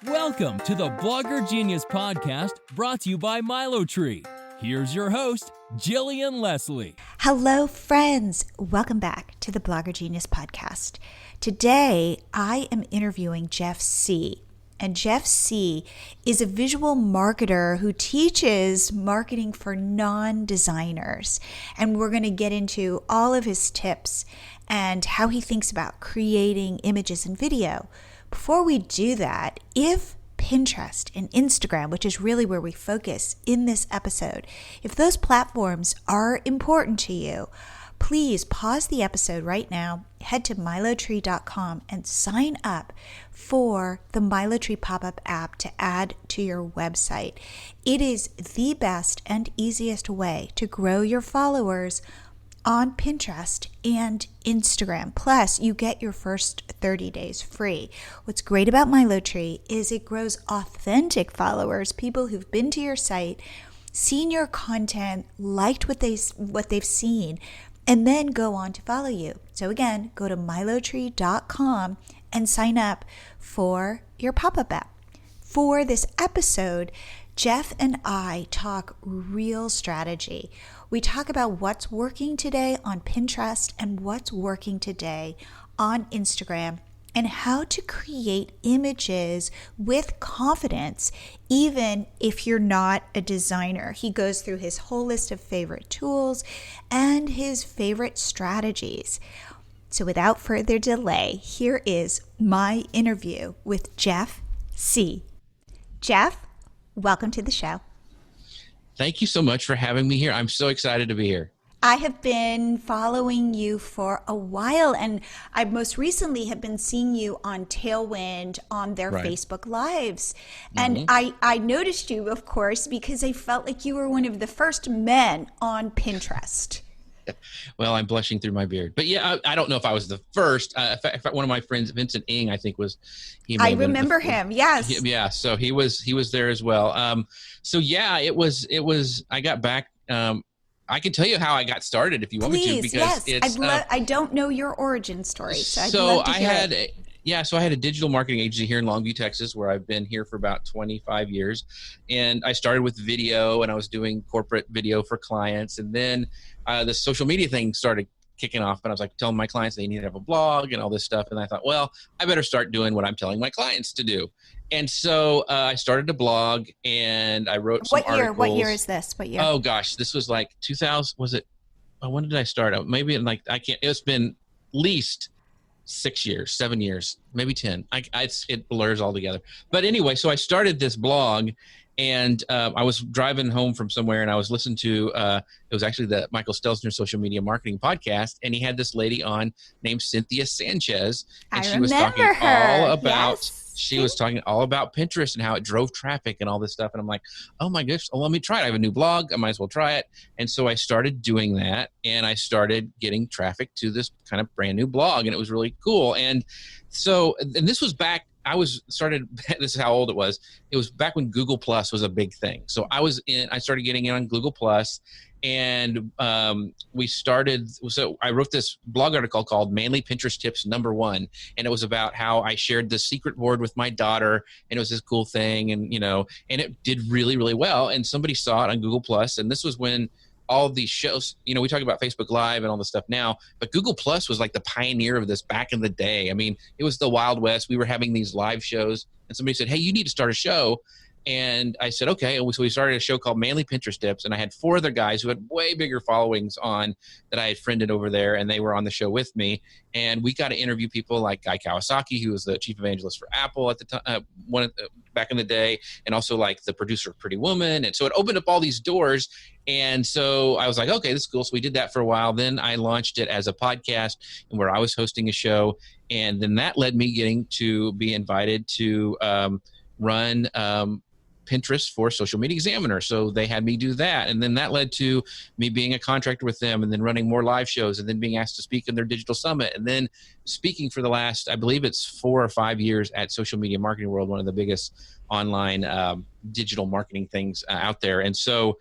Welcome to the Blogger Genius Podcast, brought to you by MiloTree. Here's your host, Jillian Leslie. Hello, friends. Welcome back to the Blogger Genius Podcast. Today, I am interviewing Jeff Sieh. And Jeff Sieh is a visual marketer who teaches marketing for non-designers. And we're going to get into all of his tips and how he thinks about creating images and video. Before we do that, if Pinterest and Instagram, which is really where we focus in this episode, if those platforms are important to you, please pause the episode right now, head to MiloTree.com and sign up for the MiloTree pop-up app to add to your website. It is the best and easiest way to grow your followers on Pinterest and Instagram. Plus, you get your first 30 days free. What's great about MiloTree is it grows authentic followers, people who've been to your site, seen your content, liked what they've seen, and then go on to follow you. So again, go to MiloTree.com and sign up for your pop-up app. For this episode, Jeff and I talk real strategy. We talk about what's working today on Pinterest and what's working today on Instagram, and how to create images with confidence, even if you're not a designer. He goes through his whole list of favorite tools and his favorite strategies. So without further delay, here is my interview with Jeff Sieh. Jeff, welcome to the show. Thank you so much for having me here. I'm so excited to be here. I have been following you for a while, and I most recently have been seeing you on Tailwind on their Facebook Lives. And I noticed you, of course, because I felt like you were one of the first men on Pinterest. Well, I'm blushing through my beard. But yeah, I don't know if I was the first. In fact, one of my friends, Vincent Ng, I think was. I remember him. Yes. Yeah. So he was there as well. So yeah, it was. I got back. I can tell you how I got started if you want me to, because yes. I don't know your origin story, so I'd so love to hear it. So I had a digital marketing agency here in Longview, Texas, where I've been here for about 25 years. And I started with video, and I was doing corporate video for clients. And then the social media thing started kicking off, and I was like telling my clients they need to have a blog and all this stuff. And I thought, well, I better start doing what I'm telling my clients to do. And so I started a blog, and I wrote some articles. What year is this? What year? Oh gosh, this was like 2000. Was it? When did I start? Maybe it's been at least 6 years, 7 years, maybe 10. It blurs all together. But anyway, so I started this blog, and I was driving home from somewhere, and I was listening to, it was actually the Michael Stelzner Social Media Marketing Podcast, and he had this lady on named Cynthia Sanchez, and she was talking all about, she was talking all about Pinterest and how it drove traffic and all this stuff. And I'm like, oh my goodness, well, let me try it. I have a new blog. I might as well try it. And so I started doing that, and I started getting traffic to this kind of brand new blog, and it was really cool. And so, and this was back, this is how old it was. It was back when Google Plus was a big thing. So I started getting in on Google Plus, and so I wrote this blog article called Manly Pinterest Tips #1. And it was about how I shared the secret board with my daughter, and it was this cool thing. And, and it did really, really well. And somebody saw it on Google Plus. And this was when all of these shows, we talk about Facebook Live and all this stuff now, but Google Plus was like the pioneer of this back in the day. I mean, it was the Wild West. We were having these live shows, and somebody said, hey, you need to start a show. And I said, okay. And so we started a show called Manly Pinterest Tips, and I had 4 other guys who had way bigger followings on that I had friended over there, and they were on the show with me. And we got to interview people like Guy Kawasaki, who was the chief evangelist for Apple at the time, back in the day, and also like the producer of Pretty Woman. And so it opened up all these doors. And so I was like, okay, this is cool. So we did that for a while. Then I launched it as a podcast, and where I was hosting a show. And then that led me getting to be invited to run Pinterest for Social Media Examiner. So they had me do that. And then that led to me being a contractor with them, and then running more live shows, and then being asked to speak in their digital summit, and then speaking for the last, I believe it's 4 or 5 years at Social Media Marketing World, one of the biggest online digital marketing things out there. And so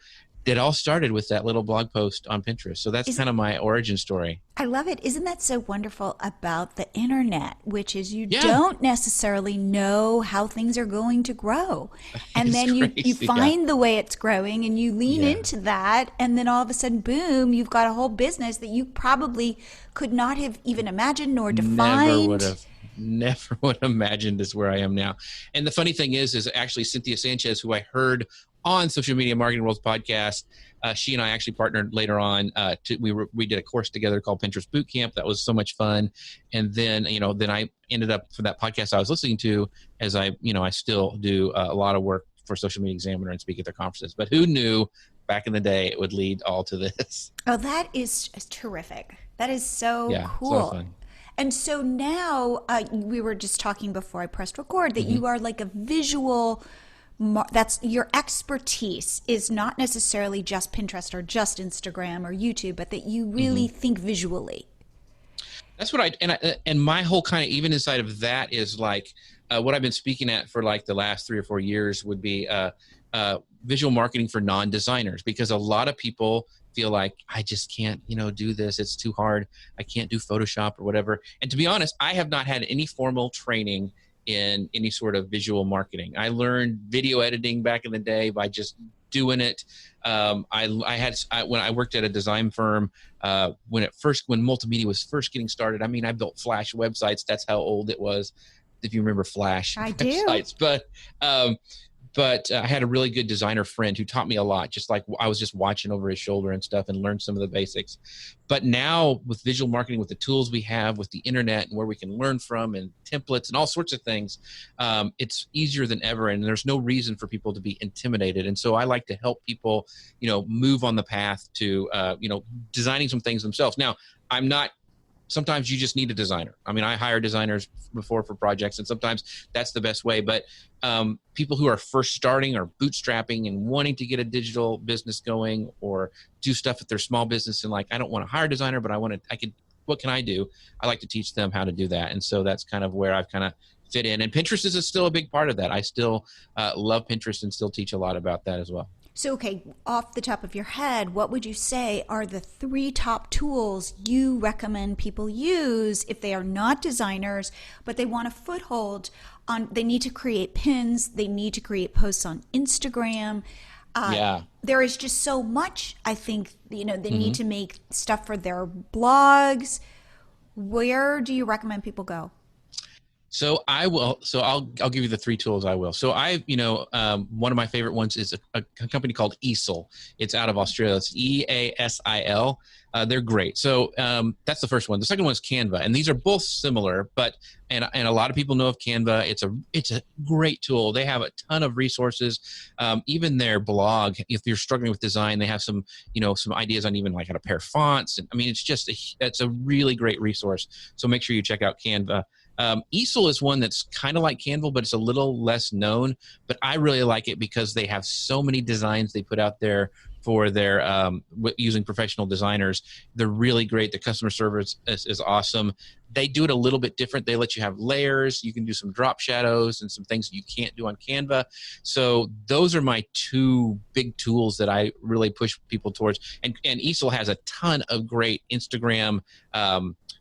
it all started with that little blog post on Pinterest. So that's kind of my origin story. I love it. Isn't that so wonderful about the internet, which is you Yeah. don't necessarily know how things are going to grow. And then you crazy, find the way it's growing and you lean into that. And then all of a sudden, boom, you've got a whole business that you probably could not have even imagined nor defined. Never would have imagined is where I am now. And the funny thing is actually Cynthia Sanchez, who I heard on Social Media Marketing World's podcast, she and I actually partnered later on. We did a course together called Pinterest Bootcamp. That was so much fun. And then, then I ended up for that podcast I was listening to, as I still do a lot of work for Social Media Examiner and speak at their conferences. But who knew back in the day it would lead all to this? Oh, that is terrific. That is so cool. So fun. And so now we were just talking before I pressed record that you are like a visual. That's your expertise is not necessarily just Pinterest or just Instagram or YouTube, but that you really think visually. That's what and my whole kind of even inside of that is like what I've been speaking at for like the last 3 or 4 years would be visual marketing for non-designers, because a lot of people feel like I just can't, do this. It's too hard. I can't do Photoshop or whatever. And to be honest, I have not had any formal training in any sort of visual marketing. I learned video editing back in the day by just doing it. When I worked at a design firm, when multimedia was first getting started, I built Flash websites. That's how old it was, if you remember Flash websites. But I had a really good designer friend who taught me a lot, just like I was just watching over his shoulder and stuff and learned some of the basics. But now with visual marketing, with the tools we have, with the internet and where we can learn from and templates and all sorts of things, it's easier than ever. And there's no reason for people to be intimidated. And so I like to help people, move on the path to, designing some things themselves. Now, sometimes you just need a designer. I hire designers before for projects, and sometimes that's the best way. But people who are first starting or bootstrapping and wanting to get a digital business going or do stuff at their small business and like, I don't want to hire a designer, but what can I do? I like to teach them how to do that. And so that's kind of where I've kind of fit in. And Pinterest is still a big part of that. I still love Pinterest and still teach a lot about that as well. So, okay, off the top of your head, what would you say are the 3 top tools you recommend people use if they are not designers, but they want a foothold on, they need to create pins, they need to create posts on Instagram. There is just so much, I think, they need to make stuff for their blogs. Where do you recommend people go? So I'll give you the 3 tools I will. So one of my favorite ones is a company called Easil. It's out of Australia. It's Easil. They're great. So that's the first one. The second one is Canva. And these are both similar, and a lot of people know of Canva. It's a great tool. They have a ton of resources. Even their blog, if you're struggling with design, they have some ideas on even like how to pair fonts. And it's a really great resource. So make sure you check out Canva. Easil is one that's kind of like Canva, but it's a little less known. But I really like it because they have so many designs they put out there for their using professional designers. They're really great. The customer service is awesome. They do it a little bit different. They let you have layers. You can do some drop shadows and some things that you can't do on Canva. So those are my 2 big tools that I really push people towards. And Easil has a ton of great Instagram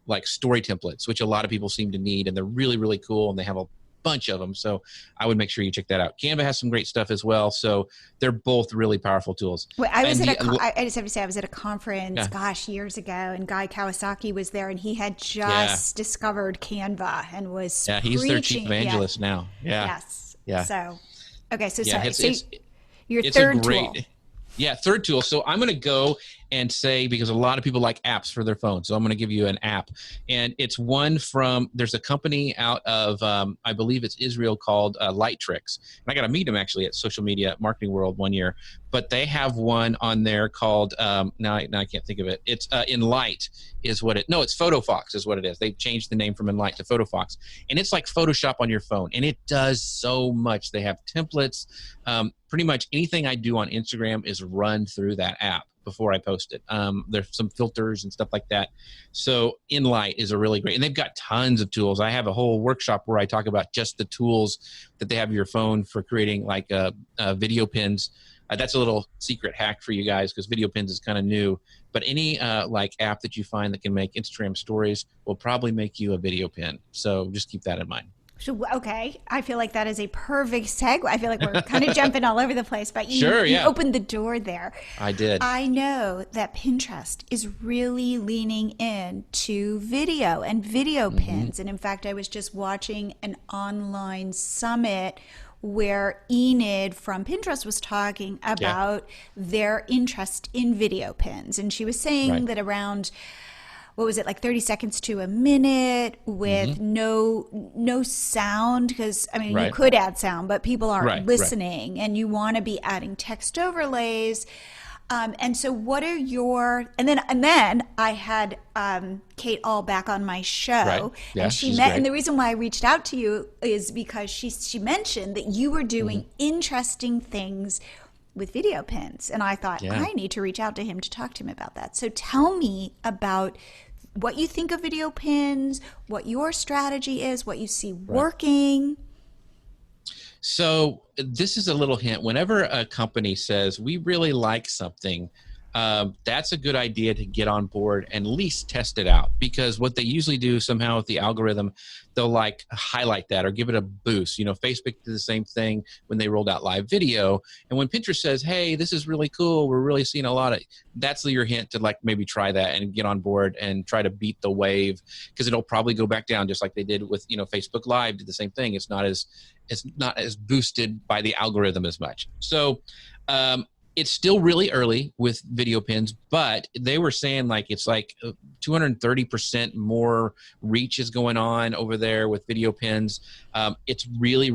like story templates, which a lot of people seem to need, and they're really, really cool, and they have a bunch of them. So I would make sure you check that out. Canva has some great stuff as well. So they're both really powerful tools. Well, I just have to say, I was at a conference, years ago, and Guy Kawasaki was there, and he had just discovered Canva and was he's their chief evangelist now. Yes. Yeah. So, okay. So, it's your third tool. Yeah, third tool. So I'm going to go and say, because a lot of people like apps for their phone, so I'm going to give you an app. And it's one there's a company out of, I believe it's Israel, called Lightricks. And I got to meet them actually at Social Media Marketing World one year. But they have one on there called, now I can't think of it. It's Enlight is what it's Photofox is what it is. They changed the name from Enlight to Photofox. And it's like Photoshop on your phone. And it does so much. They have templates. Pretty much anything I do on Instagram is run through that app before I post it. There's some filters and stuff like that. So Enlight is a really great, and they've got tons of tools. I have a whole workshop where I talk about just the tools that they have in your phone for creating like video pins. That's a little secret hack for you guys because video pins is kind of new. But any like app that you find that can make Instagram stories will probably make you a video pin. So just keep that in mind. So, okay, I feel like that is a perfect segue. I feel like we're kind of jumping all over the place, but you opened the door there. I did. I know that Pinterest is really leaning into video and video pins. And in fact, I was just watching an online summit where Enid from Pinterest was talking about their interest in video pins. And she was saying that around, what was it, like 30 seconds to a minute with no sound, because I mean you could add sound, but people aren't listening, and you want to be adding text overlays. And so what are your, and then I had Kate All back on my show, and she met, and the reason why I reached out to you is because she mentioned that you were doing interesting things with video pins, and I thought I need to reach out to him to talk to him about that. So tell me about what you think of video pins, what your strategy is, what you see working. So this is a little hint. Whenever a company says, we really like something, that's a good idea to get on board and at least test it out, because what they usually do somehow with the algorithm, they'll like highlight that or give it a boost. You know, Facebook did the same thing when they rolled out live video. And when Pinterest says, hey, this is really cool, we're really seeing a lot of, that's your hint to like maybe try that and get on board and try to beat the wave, because it'll probably go back down just like they did with, you know, Facebook Live did the same thing. It's not as boosted by the algorithm as much. So, it's still really early with video pins, but they were saying like it's like 230% more reach is going on over there with video pins. It's really,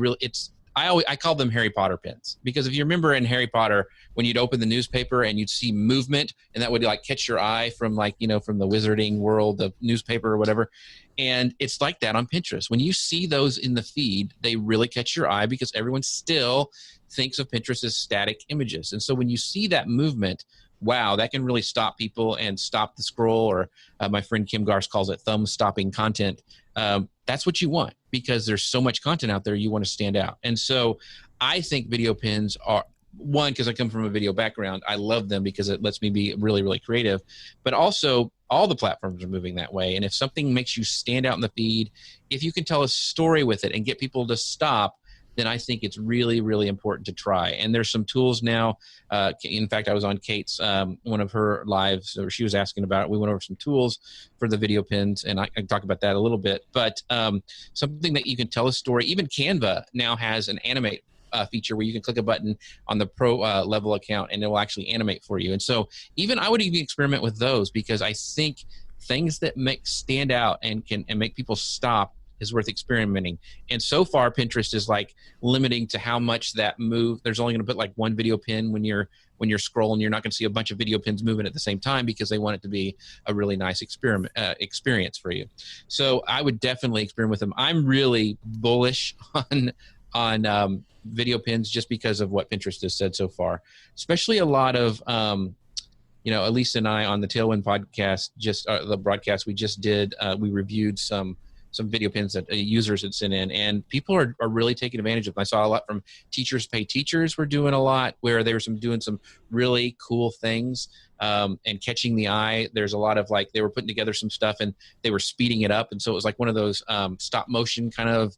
I call them Harry Potter pins, because if you remember in Harry Potter, when you'd open the newspaper and you'd see movement, and that would like catch your eye from like, you know, from the wizarding world of newspaper or whatever. And it's like that on Pinterest. When you see those in the feed, they really catch your eye because everyone still thinks of Pinterest as static images. And so when you see that movement, wow, that can really stop people and stop the scroll, or my friend Kim Garst calls it thumb stopping content. That's what you want, because there's so much content out there, you want to stand out. And so I think video pins are, one, because I come from a video background, I love them because it lets me be really, really creative. But also, all the platforms are moving that way. And if something makes you stand out in the feed, if you can tell a story with it and get people to stop, then I think it's really, really important to try. And there's some tools now. In fact, I was on Kate's, one of her lives, or she was asking about it. We went over some tools for the video pins, and I can talk about that a little bit. But something that you can tell a story. Even Canva now has an animate feature where you can click a button on the pro level account and it will actually animate for you. And so I would even experiment with those, because I think things that stand out and make people stop is worth experimenting. And so far, Pinterest is like limiting to how much that move. There's only going to put like one video pin when you're scrolling. You're not going to see a bunch of video pins moving at the same time, because they want it to be a really nice experience for you. So I would definitely experiment with them. I'm really bullish on video pins just because of what Pinterest has said so far, especially a lot of, Elisa and I on the Tailwind podcast, the broadcast we just did, we reviewed some video pins that users had sent in, and people are really taking advantage of them. I saw a lot from Teachers Pay Teachers were doing a lot, where they were doing some really cool things and catching the eye. There's a lot of like, they were putting together some stuff and they were speeding it up. And so it was like one of those stop motion kind of,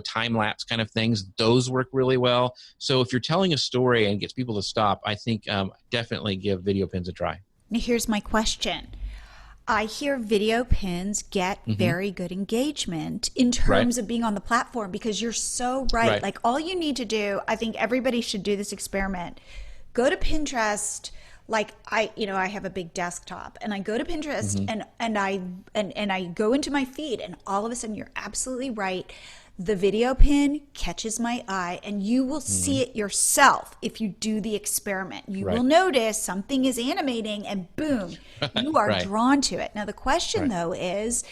time lapse kind of things. Those work really well. So if you're telling a story and gets people to stop, I think definitely give video pins a try. Now here's my question. I hear video pins get very good engagement in terms of being on the platform, because you're so right. Like, all you need to do, I think everybody should do this experiment. Go to Pinterest. Like I have a big desktop, and I go to Pinterest and I go into my feed, and all of a sudden, you're absolutely right. The video pin catches my eye, and you will see it yourself if you do the experiment. You will notice something is animating, and boom, you are drawn to it. Now, the question though is,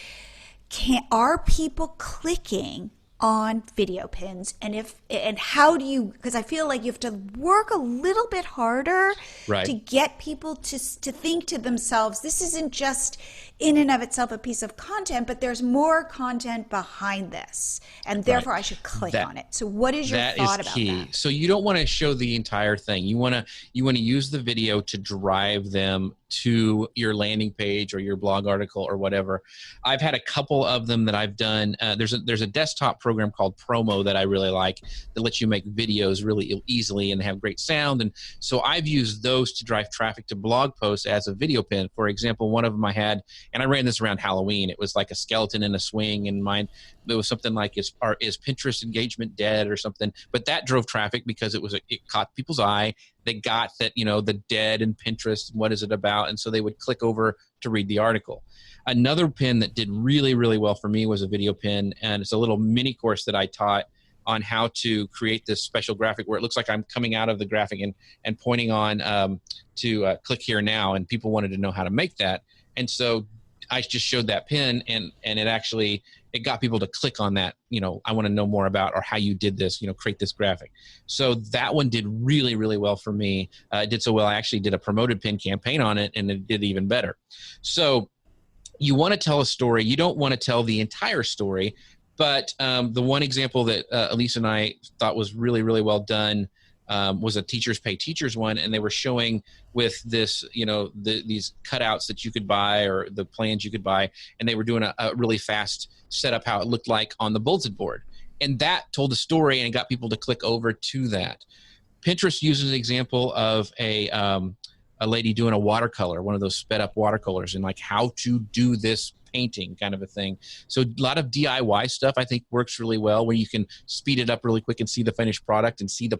are people clicking on video pins, and how do you, because I feel like you have to work a little bit harder to get people to think to themselves, this isn't just in and of itself a piece of content, but there's more content behind this, and therefore I should click on it. So what is your thought about that? So you don't want to show the entire thing. You want to use the video to drive them to your landing page or your blog article or whatever. I've had a couple of them that I've done. There's a desktop program called Promo that I really like that lets you make videos really easily and have great sound. And so I've used those to drive traffic to blog posts as a video pin. For example, one of them I had, and I ran this around Halloween. It was like a skeleton in a swing, and mine, it was something like, is Pinterest engagement dead or something? But that drove traffic because it caught people's eye. They got that, the dead and Pinterest, what is it about? And so they would click over to read the article. Another pin that did really, really well for me was a video pin, and it's a little mini course that I taught on how to create this special graphic where it looks like I'm coming out of the graphic and pointing on to click here now, and people wanted to know how to make that. And so I just showed that pin, and it got people to click on that, I want to know more about, or how you did this, create this graphic. So that one did really, really well for me. It did so well, I actually did a promoted pin campaign on it, and it did even better. So you want to tell a story. You don't want to tell the entire story, but the one example that Elise and I thought was really, really well done was a Teachers Pay Teachers one, and they were showing with this, these cutouts that you could buy, or the plans you could buy, and they were doing a really fast setup how it looked like on the bulletin board. And that told a story and got people to click over to that. Pinterest uses an example of a lady doing a watercolor, one of those sped up watercolors, and like how to do this painting kind of a thing. So a lot of DIY stuff I think works really well, where you can speed it up really quick and see the finished product and see the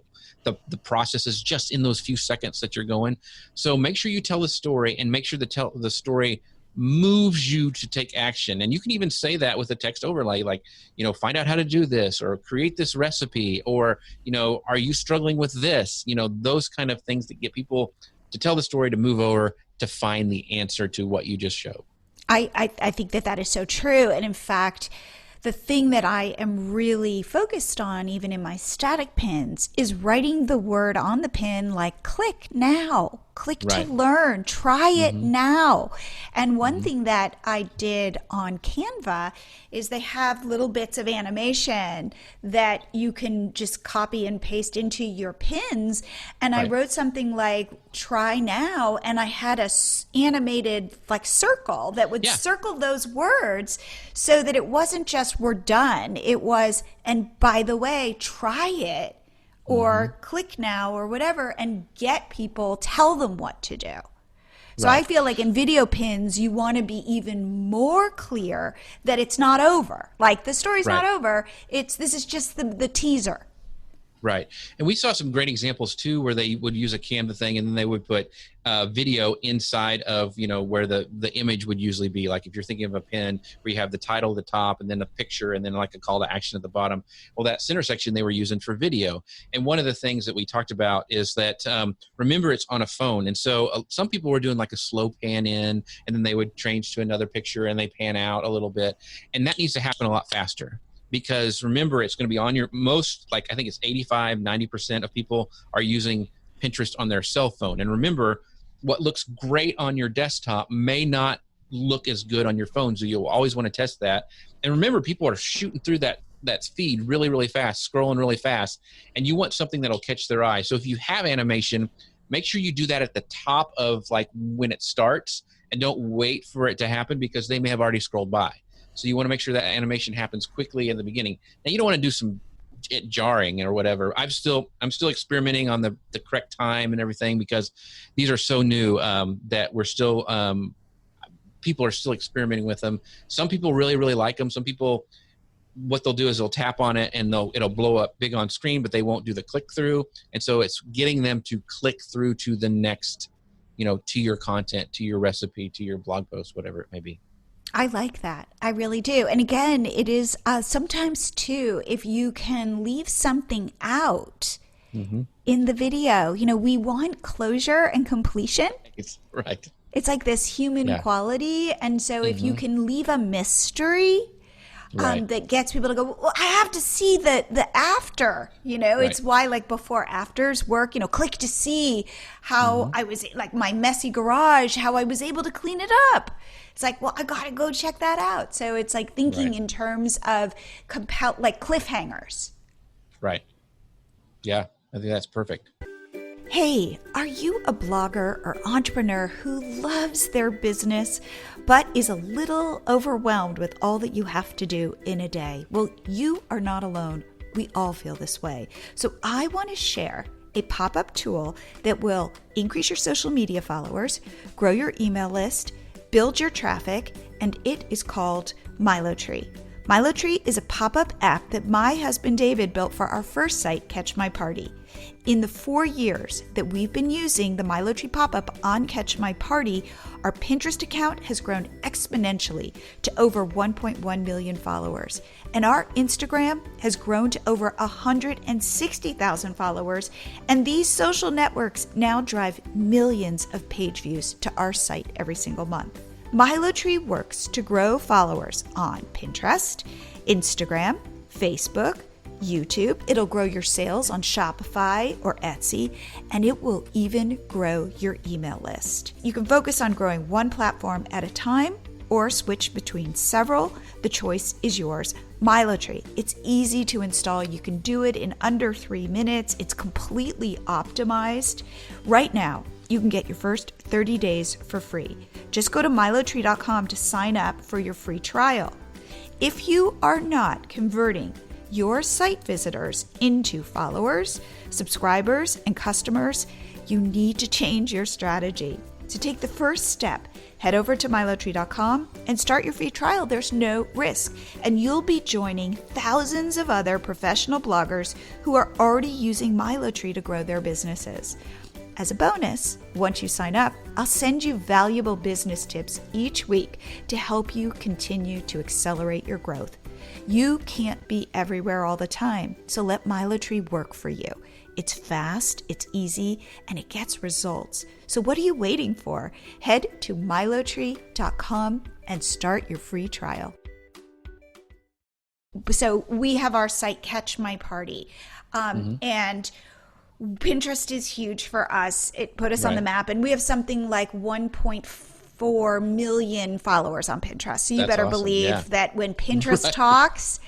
processes just in those few seconds that you're going. So make sure you tell the story, and make sure the story moves you to take action. And you can even say that with a text overlay, like, find out how to do this, or create this recipe, or, are you struggling with this? Those kind of things that get people to tell the story, to move over, to find the answer to what you just showed. I think that is so true. And in fact, the thing that I am really focused on, even in my static pins, is writing the word on the pin, like click now, click to learn, try it now. And one thing that I did on Canva is they have little bits of animation that you can just copy and paste into your pins. And I wrote something like try now, and I had a animated like circle that would circle those words, so that it wasn't just we're done. It was, and by the way, try it, or click now, or whatever, and get people, tell them what to do. So I feel like in video pins, you want to be even more clear that it's not over. Like the story's not over. This is just the teaser. Right. And we saw some great examples too, where they would use a Canva thing, and then they would put video inside of, where the image would usually be. Like if you're thinking of a pin where you have the title at the top, and then a picture, and then like a call to action at the bottom. Well, that center section they were using for video. And one of the things that we talked about is that, remember, it's on a phone. And so some people were doing like a slow pan in, and then they would change to another picture, and they pan out a little bit. And that needs to happen a lot faster. Because remember, it's going to be on your I think it's 85-90% of people are using Pinterest on their cell phone. And remember, what looks great on your desktop may not look as good on your phone. So you'll always want to test that. And remember, people are shooting through that feed really, really fast, scrolling really fast. And you want something that'll catch their eye. So if you have animation, make sure you do that at the top of like when it starts, and don't wait for it to happen, because they may have already scrolled by. So you want to make sure that animation happens quickly in the beginning. Now, you don't want to do some jarring or whatever. I'm still experimenting on the correct time and everything, because these are so new that we're still people are still experimenting with them. Some people really, really like them. Some people, what they'll do is they'll tap on it and it'll blow up big on screen, but they won't do the click through. And so it's getting them to click through to the next, to your content, to your recipe, to your blog post, whatever it may be. I like that. I really do. And again, it is sometimes too, if you can leave something out in the video, we want closure and completion. It's right. It's like this human quality. And so if you can leave a mystery, Right. that gets people to go, well, I have to see the after, it's why like before afters work, click to see how I was like my messy garage, how I was able to clean it up. It's like, well, I got to go check that out. So it's like thinking in terms of like cliffhangers. Right. Yeah, I think that's perfect. Hey, are you a blogger or entrepreneur who loves their business but is a little overwhelmed with all that you have to do in a day? Well, you are not alone. We all feel this way. So I want to share a pop-up tool that will increase your social media followers, grow your email list, build your traffic, and it is called MiloTree. MiloTree is a pop-up app that my husband David built for our first site, Catch My Party. In the 4 years that we've been using the MiloTree pop-up on Catch My Party, our Pinterest account has grown exponentially to over 1.1 million followers. And our Instagram has grown to over 160,000 followers. And these social networks now drive millions of page views to our site every single month. MiloTree works to grow followers on Pinterest, Instagram, Facebook, YouTube. It'll grow your sales on Shopify or Etsy, and it will even grow your email list. You can focus on growing one platform at a time or switch between several. The choice is yours. MiloTree. It's easy to install. You can do it in under 3 minutes. It's completely optimized. Right now, you can get your first 30 days for free. Just go to MiloTree.com to sign up for your free trial. If you are not converting your site visitors into followers, subscribers, and customers, you need to change your strategy. To take the first step, head over to MiloTree.com and start your free trial. There's no risk, and you'll be joining thousands of other professional bloggers who are already using MiloTree to grow their businesses. As a bonus, once you sign up, I'll send you valuable business tips each week to help you continue to accelerate your growth. You can't be everywhere all the time, so let MiloTree work for you. It's fast, it's easy, and it gets results. So what are you waiting for? Head to MiloTree.com and start your free trial. So we have our site Catch My Party, and Pinterest is huge for us. It put us on the map, and we have something like 1.4 million followers on Pinterest. So you better believe that when Pinterest talks,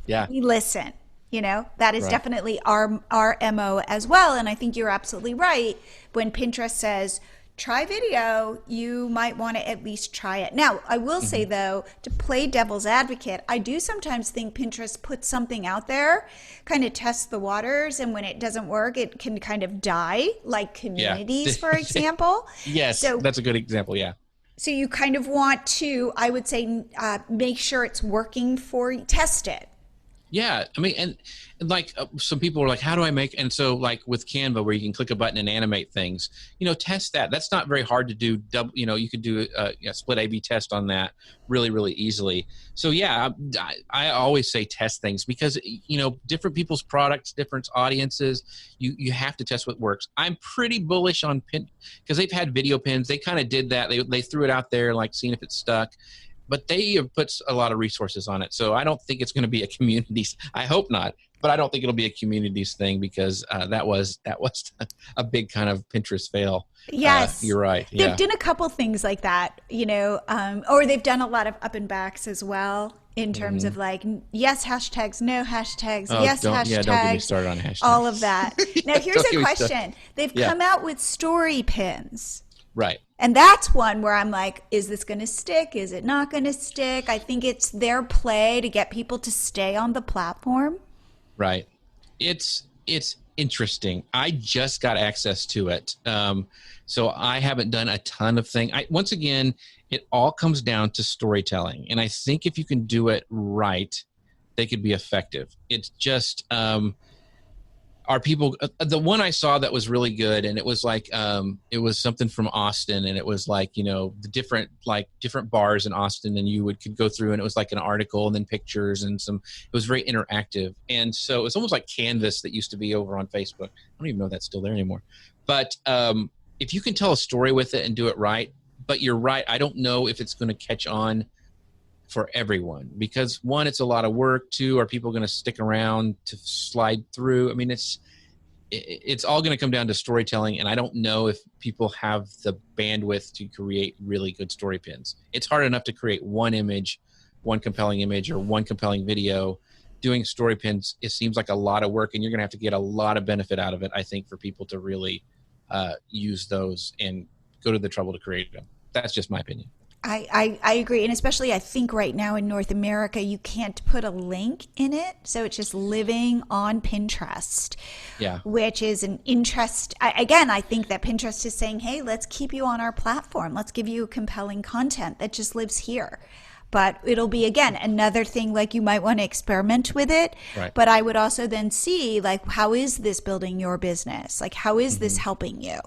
we listen. That is definitely our MO as well. And I think you're absolutely right. When Pinterest says, try video, you might want to at least try it. Now, I will say, though, to play devil's advocate, I do sometimes think Pinterest puts something out there, kind of tests the waters, and when it doesn't work, it can kind of die, like communities, for example. Yes, so, that's a good example, So you kind of want to, I would say, make sure it's working for you, test it. Yeah, I mean, and like some people are like, how do I make, and so like with Canva where you can click a button and animate things, test that. That's not very hard to do. You could do a split A/B test on that really, really easily. So yeah, I always say test things because, different people's products, different audiences, you have to test what works. I'm pretty bullish on Pin because they've had video pins. They kind of did that. They threw it out there, like seeing if it stuck. But they have put a lot of resources on it. So I don't think it's going to be a communities. I hope not. But I don't think it'll be a communities thing because that was a big kind of Pinterest fail. Yes. You're right. They've done a couple things like that, or they've done a lot of up and backs as well in terms of like, yes, hashtags, no hashtags, yes, hashtags. Yeah, don't get me started on hashtags. All of that. Now, here's a question. They've come out with story pins. Right. And that's one where I'm like, is this going to stick? Is it not going to stick? I think it's their play to get people to stay on the platform. Right. It's interesting. I just got access to it. So I haven't done a ton of things. Once again, it all comes down to storytelling. And I think if you can do it right, they could be effective. It's just... Are people the one I saw that was really good, and it was like it was something from Austin, and it was like the different bars in Austin, and you could go through, and it was like an article and then pictures and it was very interactive, and so it was almost like Canvas that used to be over on Facebook. I don't even know if that's still there anymore, but if you can tell a story with it and do it right, but you're right, I don't know if it's going to catch on for everyone, because one, it's a lot of work. Two, are people going to stick around to slide through? I mean, it's all going to come down to storytelling. And I don't know if people have the bandwidth to create really good story pins. It's hard enough to create one compelling image or one compelling video. Doing story pins, it seems like a lot of work, and you're going to have to get a lot of benefit out of it, I think, for people to really use those and go to the trouble to create them. That's just my opinion. I agree. And especially I think right now in North America, you can't put a link in it. So it's just living on Pinterest, which is an interest. Again, I think that Pinterest is saying, hey, let's keep you on our platform. Let's give you compelling content that just lives here. But it'll be, again, another thing, like you might want to experiment with it. Right. But I would also then see, like, how is this building your business? Like, how is this helping you?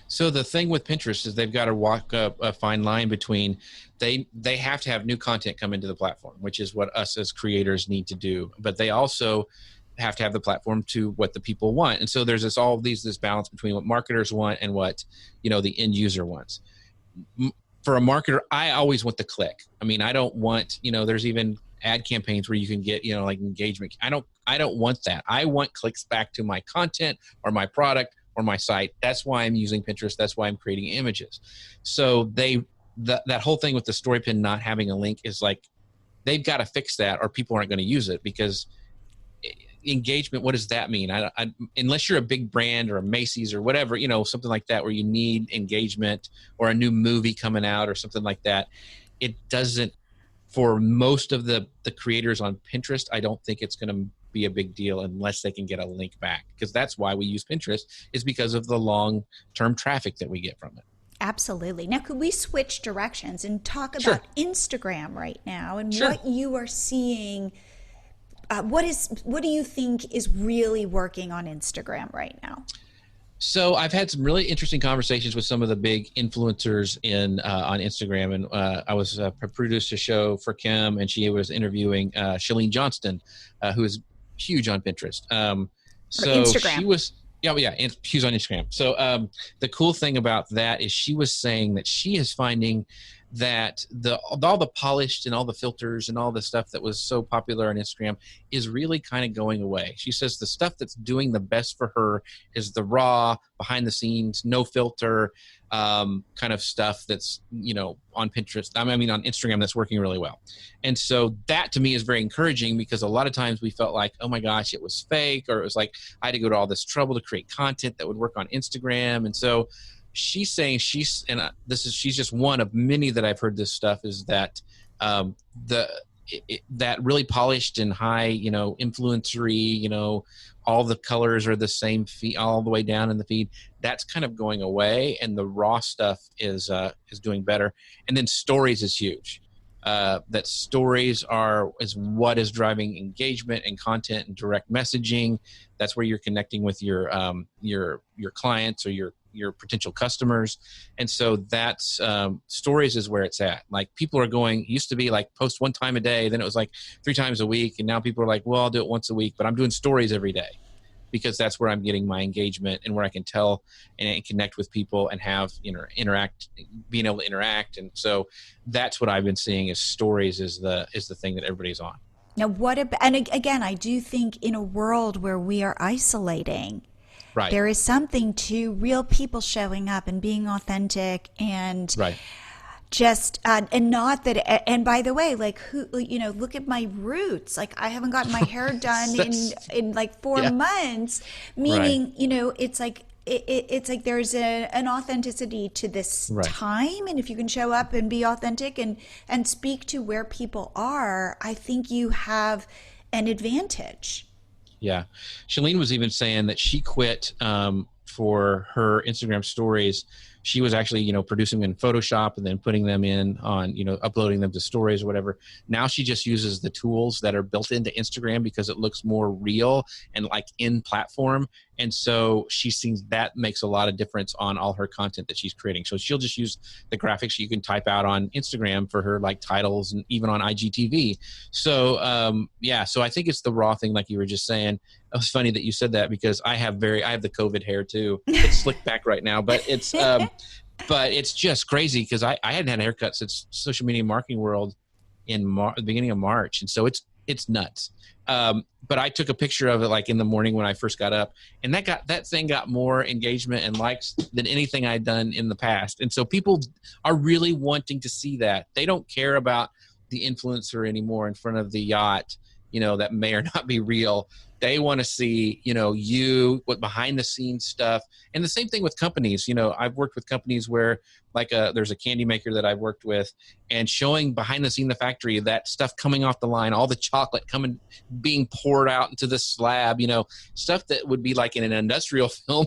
So the thing with Pinterest is they've got to walk up a fine line between they have to have new content come into the platform, which is what us as creators need to do. But they also have to have the platform to what the people want. And so there's this balance between what marketers want and what, the end user wants. For a marketer, I always want the click. I mean, I don't want, there's even ad campaigns where you can get, like engagement. I don't want that. I want clicks back to my content or my product or my site. That's why I'm using Pinterest. That's why I'm creating images. So that whole thing with the story pin not having a link is like, they've got to fix that or people aren't going to use it, because engagement, what does that mean? Unless you're a big brand or a Macy's or whatever, something like that, where you need engagement, or a new movie coming out or something like that. It doesn't, for most of the creators on Pinterest, I don't think it's going to be a big deal unless they can get a link back, because that's why we use Pinterest, is because of the long-term traffic that we get from it. Absolutely. Now, could we switch directions and talk about Instagram right now and what you are seeing? What do you think is really working on Instagram right now? So I've had some really interesting conversations with some of the big influencers on Instagram, and I was produced a show for Kim, and she was interviewing Shalene Johnston, who is huge on Pinterest. So Instagram. She was, and she's on Instagram. So the cool thing about that is she was saying that she is finding that all the polished and all the filters and all the stuff that was so popular on Instagram is really kind of going away. She says the stuff that's doing the best for her is the raw, behind the scenes, no filter kind of stuff that's, on Pinterest. I mean, on Instagram, that's working really well. And so that to me is very encouraging, because a lot of times we felt like, oh my gosh, it was fake, or it was like I had to go to all this trouble to create content that would work on Instagram. And so she's saying she's just one of many that I've heard this stuff, is that that really polished and high, influencery, all the colors are the same feed all the way down in the feed. That's kind of going away, and the raw stuff is doing better. And then stories is huge. That stories is what is driving engagement and content and direct messaging. That's where you're connecting with your clients or your potential customers. And so that's stories is where it's at. Like, people are used to be like post one time a day, then it was like 3 times a week, and now people are like, well, I'll do it once a week, but I'm doing stories every day, because that's where I'm getting my engagement and where I can tell and connect with people and have being able to interact. And so that's what I've been seeing, is stories is the thing that everybody's on. Now, and again, I do think in a world where we are isolating, right, there is something to real people showing up and being authentic, and just and not that. And by the way, like, look at my roots. Like, I haven't gotten my hair done in like 4 months. Meaning, it's like it's like there's an authenticity to this time, and if you can show up and be authentic and speak to where people are, I think you have an advantage. Yeah. Shalene was even saying that she quit for her Instagram stories. She was actually, producing them in Photoshop and then putting them in on, uploading them to stories or whatever. Now she just uses the tools that are built into Instagram, because it looks more real and like in platform. And so she sees that makes a lot of difference on all her content that she's creating. So she'll just use the graphics you can type out on Instagram for her, like titles, and even on IGTV. So, so I think it's the raw thing, like you were just saying. It was funny that you said that, because I have the COVID hair too. It's slicked back right now, but it's just crazy, because I hadn't had a haircut since social media marketing world in the beginning of March. And so it's nuts. But I took a picture of it like in the morning when I first got up, and that thing got more engagement and likes than anything I'd done in the past. And so people are really wanting to see that. They don't care about the influencer anymore in front of the yacht, that may or not be real. They want to see, what behind the scenes stuff. And the same thing with companies. I've worked with companies where there's a candy maker that I've worked with, and showing behind the scene, the factory, that stuff coming off the line, all the chocolate being poured out into the slab, stuff that would be like in an industrial film,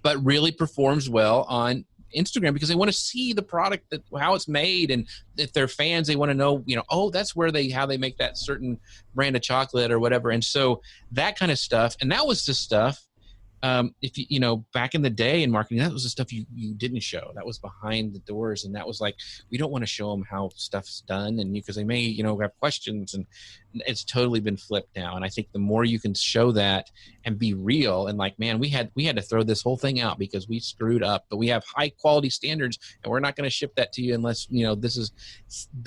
but really performs well on Instagram because they want to see the product, how it's made. And if they're fans, they want to know, oh, that's how they make that certain brand of chocolate or whatever. And so that kind of stuff. And that was the stuff, if back in the day in marketing, that was the stuff you didn't show. That was behind the doors. And that was like, we don't want to show them how stuff's done. And because they may, have questions, and it's totally been flipped now. And I think the more you can show that and be real, and like, man, we had to throw this whole thing out because we screwed up, but we have high quality standards, and we're not going to ship that to you unless, this is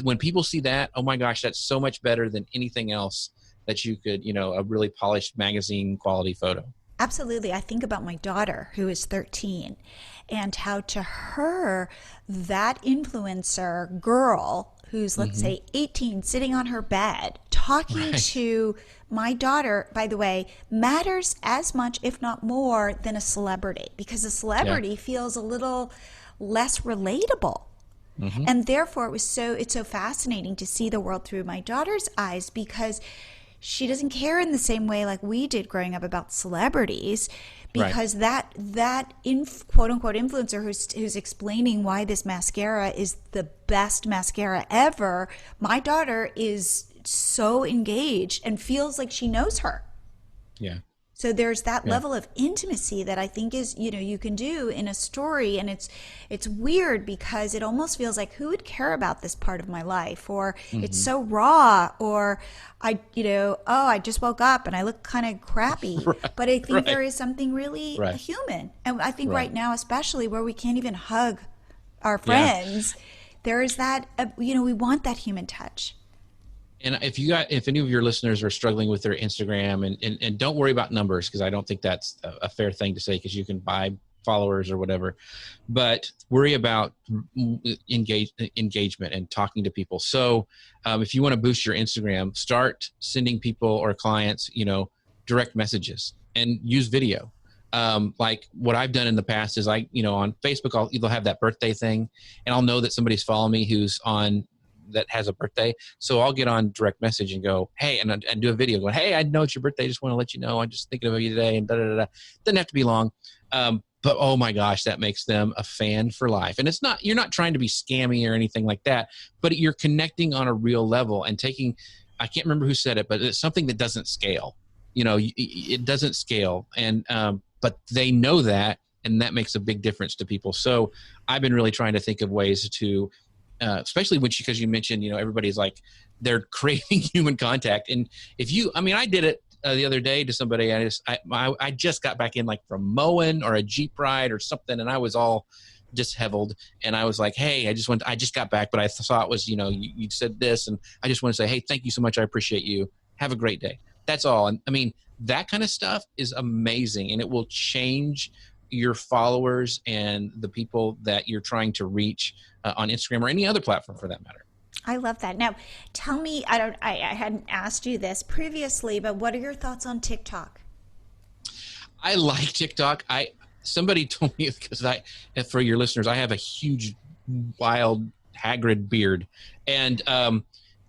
when people see that, oh my gosh, that's so much better than anything else that you could, a really polished magazine quality photo. Absolutely. I think about my daughter who is 13 and how to her, that influencer girl who's, let's say 18, sitting on her bed, talking to my daughter, by the way, matters as much, if not more, than a celebrity, because a celebrity feels a little less relatable. And therefore it's so fascinating to see the world through my daughter's eyes, because she doesn't care in the same way like we did growing up about celebrities, because that quote unquote influencer who's explaining why this mascara is the best mascara ever, my daughter is so engaged and feels like she knows her. Yeah. So there's that level of intimacy that I think is, you can do in a story. And it's weird because it almost feels like, who would care about this part of my life? Or it's so raw, or I just woke up and I look kind of crappy. But I think there is something really human. And I think right now, especially where we can't even hug our friends, there is that, we want that human touch. And if any of your listeners are struggling with their Instagram, and don't worry about numbers, because I don't think that's a fair thing to say, because you can buy followers or whatever, but worry about engagement and talking to people. So if you want to boost your Instagram, start sending people or clients, direct messages, and use video. Like what I've done in the past is on Facebook, they'll have that birthday thing, and I'll know that somebody's following me that has a birthday. So I'll get on direct message and go, hey, and do a video going, hey, I know it's your birthday. I just want to let you know, I'm just thinking about you today, and Doesn't have to be long. But oh my gosh, that makes them a fan for life. And you're not trying to be scammy or anything like that, but you're connecting on a real level and I can't remember who said it, but it's something that doesn't scale. It doesn't scale. And, but they know that, and that makes a big difference to people. So I've been really trying to think of ways to, especially because you mentioned, everybody's like, they're craving human contact. And I did it the other day to somebody. I just got back in from mowing or a Jeep ride or something, and I was all disheveled. And I was like, hey, I just got back, but I thought it was, you said this, and I just want to say, hey, thank you so much. I appreciate you. Have a great day. That's all. And that kind of stuff is amazing, and it will change your followers and the people that you're trying to reach on Instagram or any other platform for that matter. I love that. Now, tell me, I hadn't asked you this previously, but what are your thoughts on TikTok? I like TikTok. Somebody told me, because for your listeners, I have a huge, wild Hagrid beard, and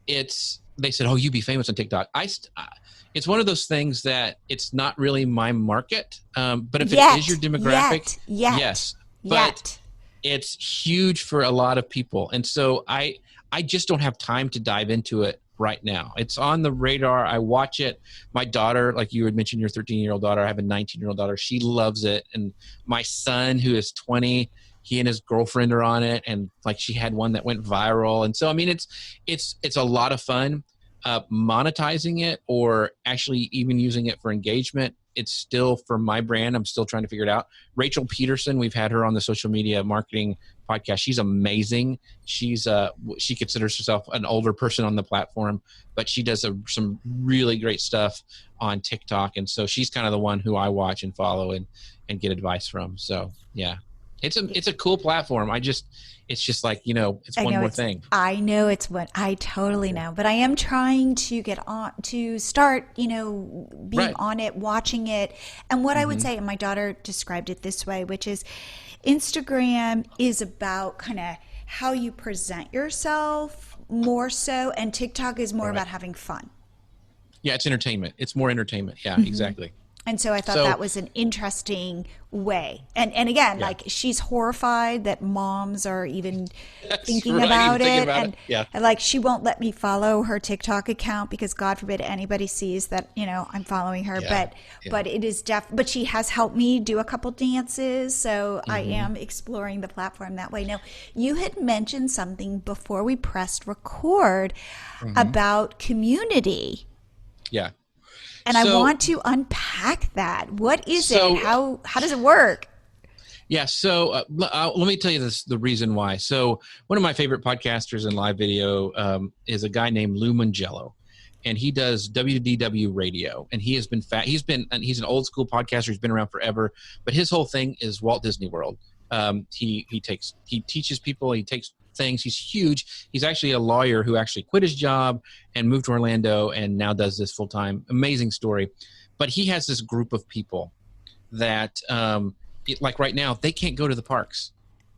they said, oh, you'd be famous on TikTok. It's one of those things that it's not really my market, but if it is your demographic, yes. But it's huge for a lot of people. And so I just don't have time to dive into it right now. It's on the radar. I watch it. My daughter, like you had mentioned, your 13-year-old daughter, I have a 19-year-old daughter. She loves it. And my son, who is 20, he and his girlfriend are on it. And she had one that went viral. And so, it's a lot of fun. Monetizing it or actually even using it for engagement, it's still for my brand. I'm still trying to figure it out. Rachel Peterson, we've had her on the social media marketing podcast. She's amazing. She considers herself an older person on the platform, but she does some really great stuff on TikTok. And so she's kind of the one who I watch and follow and get advice from. So yeah, it's a cool platform. It's just like, it's one more thing. I know it's what I totally know, but I am trying to get on to start, being on it, watching it. And what I would say, and my daughter described it this way, which is Instagram is about kind of how you present yourself more so. And TikTok is more about having fun. Yeah. It's entertainment. It's more entertainment. Yeah, exactly. And so I thought that was an interesting way. And again, like she's horrified that moms are even thinking about it. And like she won't let me follow her TikTok account because God forbid anybody sees that, I'm following her. But it is but she has helped me do a couple dances. So I am exploring the platform that way. Now, you had mentioned something before we pressed record about community. Yeah. And I want to unpack that. What is it? How does it work? Yeah. So let me tell you the reason why. So one of my favorite podcasters in live video is a guy named Lou Mangello, and he does WDW radio. And he has been he's an old school podcaster. He's been around forever, but his whole thing is Walt Disney World. He teaches people, he takes things. He's huge. He's actually a lawyer who actually quit his job and moved to Orlando and now does this full time. Amazing story. But he has this group of people that, like right now, they can't go to the parks.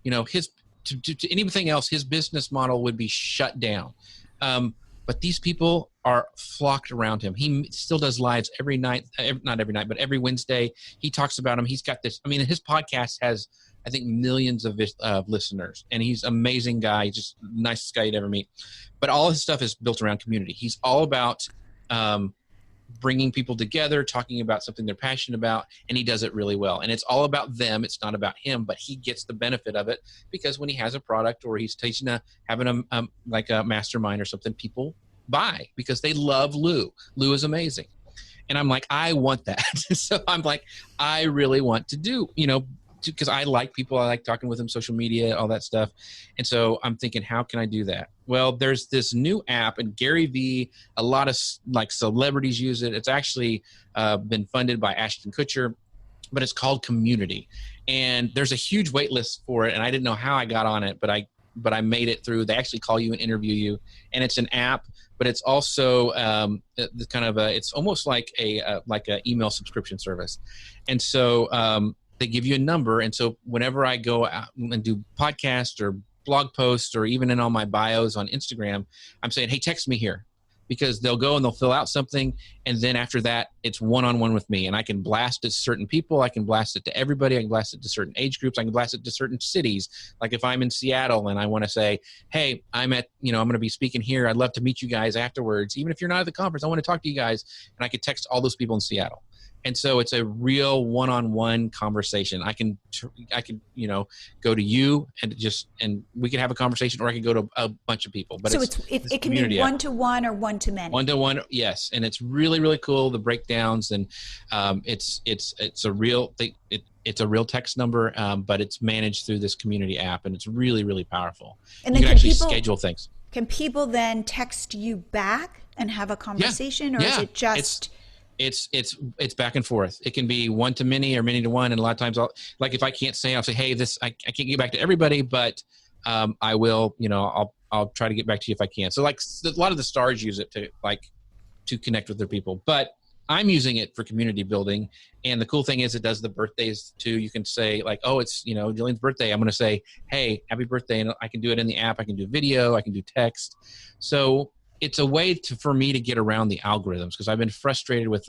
To anything else, his business model would be shut down. But these people are flocked around him. He still does lives every night, not every night, but every Wednesday. He talks about them. He's got this. I mean, his podcast has, I think, millions of listeners, and he's an amazing guy. He's just the nicest guy you'd ever meet. But all his stuff is built around community. He's all about bringing people together, talking about something they're passionate about, and he does it really well. And it's all about them. It's not about him, but he gets the benefit of it because when he has a product or he's teaching having like a mastermind or something, people buy because they love Lou. Lou is amazing. And I'm like, I want that. So I'm like, I really want to do, because I like people. I like talking with them, social media, all that stuff. And so I'm thinking, how can I do that? Well, there's this new app, and Gary Vee, a lot of like celebrities use it. It's actually been funded by Ashton Kutcher, but it's called Community. And there's a huge wait list for it. And I didn't know how I got on it, but I made it through. They actually call you and interview you. And it's an app, but it's also it's almost like a email subscription service. And so, they give you a number. And so whenever I go out and do podcasts or blog posts or even in all my bios on Instagram, I'm saying, hey, text me here, because they'll go and they'll fill out something. And then after that, it's one-on-one with me. And I can blast it to certain people. I can blast it to everybody. I can blast it to certain age groups. I can blast it to certain cities. Like if I'm in Seattle and I want to say, hey, I'm going to be speaking here. I'd love to meet you guys afterwards. Even if you're not at the conference, I want to talk to you guys. And I could text all those people in Seattle. And so it's a real one-on-one conversation. I can go to you and we can have a conversation, or I can go to a bunch of people. But so it can be one-to-one or one-to-many. One-to-one, yes. And it's really, really cool, the breakdowns, and it's a real thing. It's a real text number, but it's managed through this community app, and it's really, really powerful. And then you can actually schedule things. Can people then text you back and have a conversation, or is it just? It's back and forth. It can be one to many or many to one. And a lot of times if I can't say, I'll say, hey, I can't get back to everybody, but I will, I'll try to get back to you if I can. So like a lot of the stars use it to connect with their people, but I'm using it for community building. And the cool thing is it does the birthdays too. You can say like, oh, it's, Jillian's birthday. I'm going to say, hey, happy birthday. And I can do it in the app. I can do video. I can do text. So it's a way for me to get around the algorithms, because I've been frustrated with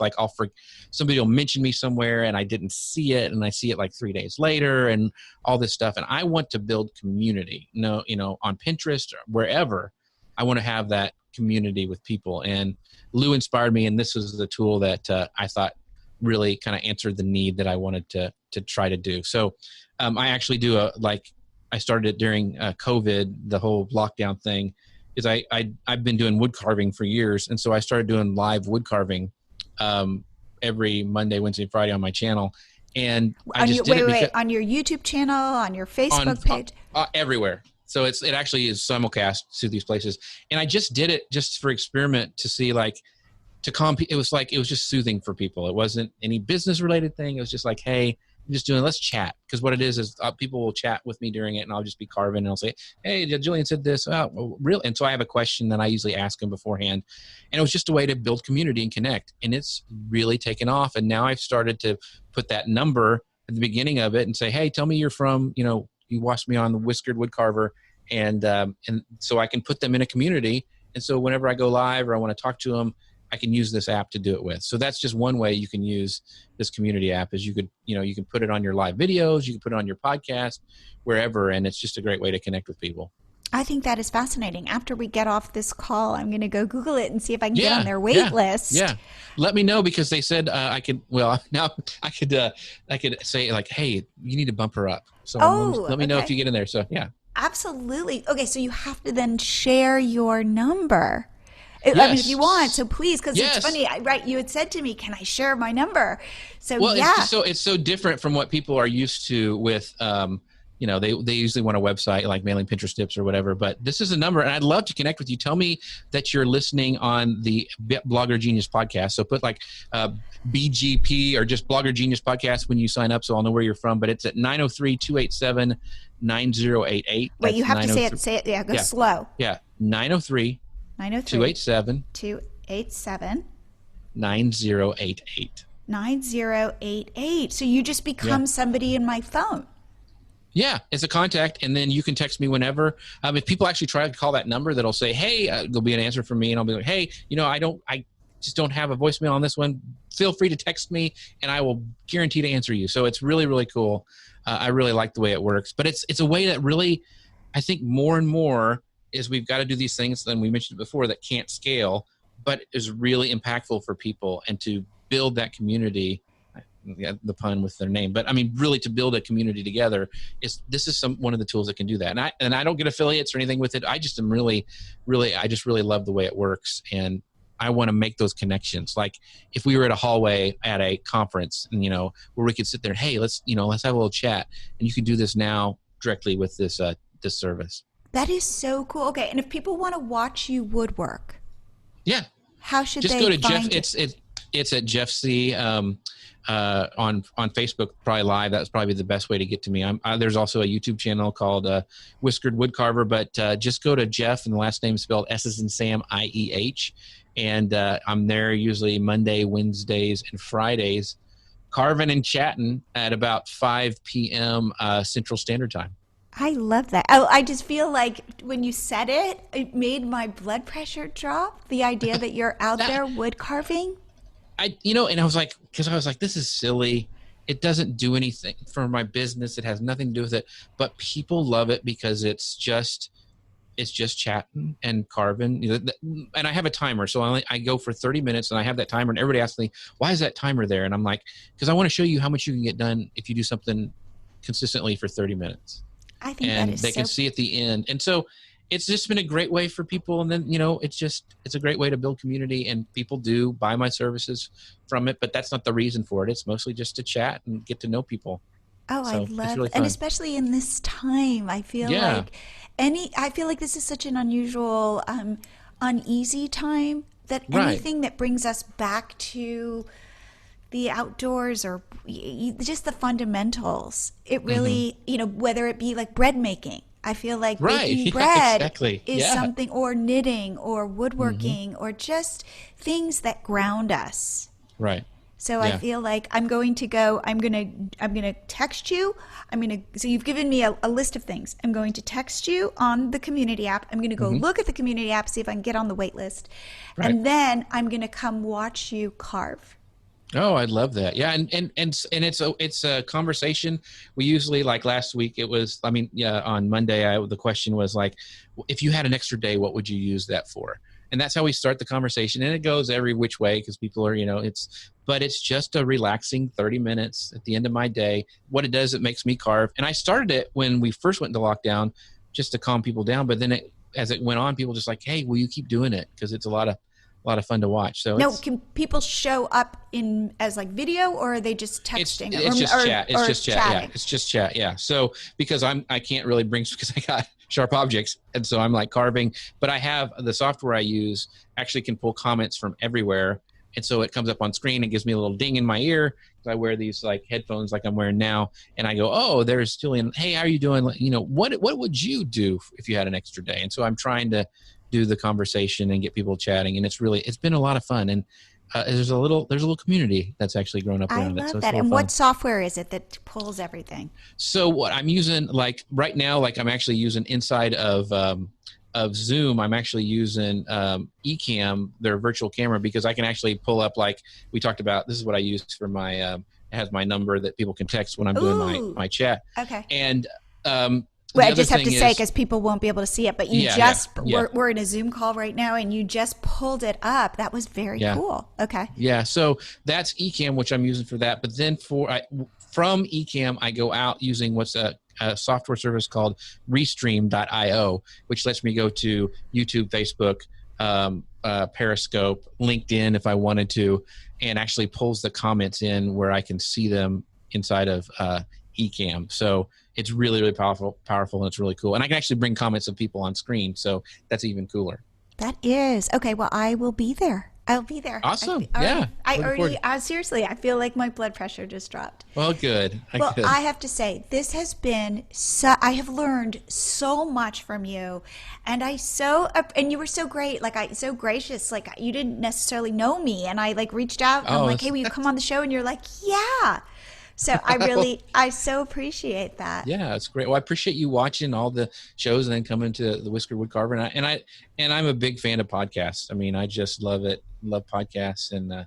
somebody will mention me somewhere and I didn't see it, and I see it like 3 days later and all this stuff. And I want to build community, on Pinterest or wherever. I want to have that community with people. And Lou inspired me, and this was the tool that I thought really kind of answered the need that I wanted to try to do. So I actually do I started it during COVID, the whole lockdown thing. Is I've been doing wood carving for years. And so I started doing live wood carving every Monday, Wednesday, Friday on my channel. And I just did it. Wait, on your YouTube channel, on your Facebook page? Everywhere. So it actually is simulcast to these places. And I just did it just for experiment to see it was just soothing for people. It wasn't any business related thing. It was just like, hey, I'm just doing, let's chat. Because what it is people will chat with me during it, and I'll just be carving, and I'll say, hey, Jillian said this. Oh, well, really? And so I have a question that I usually ask them beforehand. And it was just a way to build community and connect. And it's really taken off. And now I've started to put that number at the beginning of it and say, hey, tell me you're from, you watched me on the Whiskered Woodcarver. And so I can put them in a community. And so whenever I go live or I want to talk to them, I can use this app to do it with. So that's just one way you can use this community app is you can put it on your live videos, you can put it on your podcast, wherever. And it's just a great way to connect with people. I think that is fascinating. After we get off this call, I'm going to go Google it and see if I can get on their wait list. Yeah. Let me know, because they said I could, well, now I could say like, hey, you need to bump her up. So let me know if you get in there. So yeah. Absolutely. Okay. So you have to then share your number. Yes. I mean, if you want, so please, because it's funny, right? You had said to me, "Can I share my number?" So it's so different from what people are used to with, they usually want a website like Mailing Pinterest Tips or whatever. But this is a number, and I'd love to connect with you. Tell me that you're listening on the Blogger Genius podcast. So put like BGP or just Blogger Genius podcast when you sign up, so I'll know where you're from. But it's at 903-287-9088. Wait, you have to say it. Say it. Yeah, go slow. Yeah, 903. 287 9088. 9088. So you just become somebody in my phone. Yeah, it's a contact, and then you can text me whenever. If people actually try to call that number, that'll say, hey, there'll be an answer from me, and I'll be like, hey, I just don't have a voicemail on this one. Feel free to text me, and I will guarantee to answer you. So it's really, really cool. I really like the way it works. But it's a way that really, I think more and more, is we've got to do these things, and we mentioned it before, that can't scale, but is really impactful for people, and to build that community, the pun with their name, but I mean, really to build a community together this is one of the tools that can do that. And I don't get affiliates or anything with it. I just am really love the way it works. And I want to make those connections. Like if we were at a hallway at a conference and, where we could sit there and, hey, let's have a little chat, and you can do this now directly with this service. That is so cool. Okay. And if people want to watch you woodwork, how should just they go to find Jeff? It's at Jeff Sieh on Facebook, probably live. That's probably the best way to get to me. There's also a YouTube channel called Whiskered Woodcarver, but just go to Jeff, and the last name is spelled S as in Sam, IEH. And I'm there usually Monday, Wednesdays, and Fridays, carving and chatting at about 5 p.m. Central Standard Time. I love that. I just feel like when you said it, it made my blood pressure drop. The idea that you're out there wood carving. And I was like, this is silly. It doesn't do anything for my business. It has nothing to do with it. But people love it because it's just chatting and carving. And I have a timer, so I go for 30 minutes, and I have that timer. And everybody asks me, why is that timer there? And I'm like, because I want to show you how much you can get done if you do something consistently for 30 minutes. I think and that is they can see at the end. And so it's just been a great way for people. And then, it's a great way to build community, and people do buy my services from it, but that's not the reason for it. It's mostly just to chat and get to know people. Oh, so I love really it. And especially in this time, I feel like this is such an unusual, uneasy time that anything that brings us back to the outdoors or just the fundamentals, it really, whether it be like bread making, I feel like baking bread is something, or knitting or woodworking or just things that ground us. Right. So I feel like I'm going to text you. So you've given me a list of things. I'm going to text you on the community app. I'm going to go look at the community app, see if I can get on the wait list. Right. And then I'm going to come watch you carve. Oh, I love that. Yeah. And it's a conversation. We usually, like last week, it was, on Monday, the question was like, if you had an extra day, what would you use that for? And that's how we start the conversation. And it goes every which way, because people are, but it's just a relaxing 30 minutes at the end of my day. What it does, it makes me carve. And I started it when we first went into lockdown just to calm people down. But then as it went on, people just like, hey, will you keep doing it? Because it's a lot lot of fun to watch. So no, can people show up in as like video, or are they just texting? It's just chat. It's just chat. chatting? Yeah, it's just chat. Yeah. So because I can't really bring because I got sharp objects, and so I'm like carving. But I have the software I use actually can pull comments from everywhere, and so it comes up on screen and gives me a little ding in my ear. I wear these like headphones like I'm wearing now, and I go, oh, there's Jillian. Hey, how are you doing? You know, what would you do if you had an extra day? And so I'm trying to do the conversation and get people chatting, and it's been a lot of fun. And there's a little community that's actually grown up around it. I So love that. And what software is it that pulls everything? So what I'm using, like right now, like I'm actually using inside of Zoom, I'm actually using Ecamm, their virtual camera, because I can actually pull up, like we talked about. This is what I use for my. It has my number that people can text when I'm doing my chat. Okay. And well, I just have to say, because people won't be able to see it, but you Yeah. we're in a Zoom call right now, and you just pulled it up. That was very cool. Okay. Yeah, so that's Ecamm, which I'm using for that. But then from Ecamm, I go out using what's a software service called Restream.io, which lets me go to YouTube, Facebook, Periscope, LinkedIn if I wanted to, and actually pulls the comments in where I can see them inside of Ecamm. So it's really, really powerful, and it's really cool. And I can actually bring comments of people on screen, so that's even cooler. That is. Okay, well, I will be there. I'll be there. Awesome. I already, seriously, I feel like my blood pressure just dropped. Well, good. Well, I have to say, this has been I have learned so much from you. And and you were so great, so gracious. Like, you didn't necessarily know me. And I reached out and I'm like, hey, will you come on the show? And you're like, yeah. So I so appreciate that. Yeah, it's great. Well, I appreciate you watching all the shows and then coming to the Whiskered Woodcarver. And I'm a big fan of podcasts. I mean, I just love it. Love podcasts and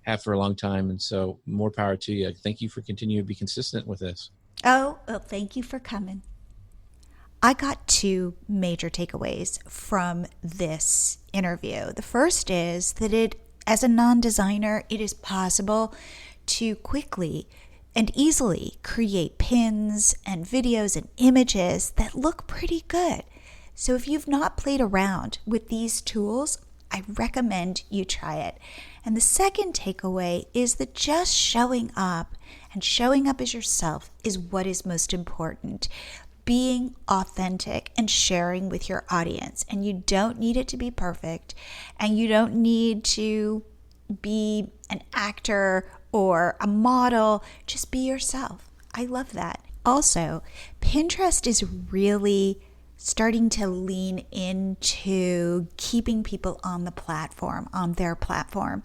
have for a long time. And so more power to you. Thank you for continuing to be consistent with this. Oh, well, thank you for coming. I got 2 major takeaways from this interview. The first is that as a non-designer, it is possible to quickly and easily create pins and videos and images that look pretty good. So if you've not played around with these tools, I recommend you try it. And the second takeaway is that just showing up as yourself is what is most important. Being authentic and sharing with your audience. And you don't need it to be perfect, and you don't need to be an actor or a model. Just be yourself. I love that. Also, Pinterest is really starting to lean into keeping people on their platform.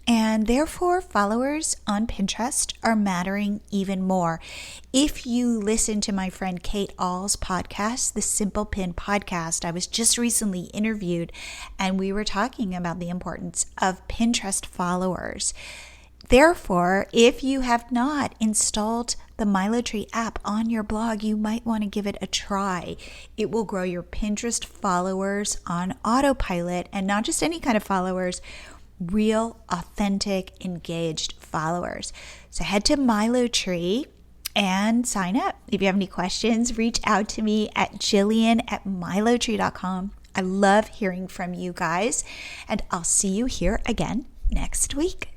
And therefore, followers on Pinterest are mattering even more. If you listen to my friend Kate All's podcast, the Simple Pin podcast, I was just recently interviewed, and we were talking about the importance of Pinterest followers. Therefore, if you have not installed the MiloTree app on your blog, you might want to give it a try. It will grow your Pinterest followers on autopilot, and not just any kind of followers, real, authentic, engaged followers. So head to MiloTree and sign up. If you have any questions, reach out to me at Jillian@MiloTree.com. I love hearing from you guys, and I'll see you here again next week.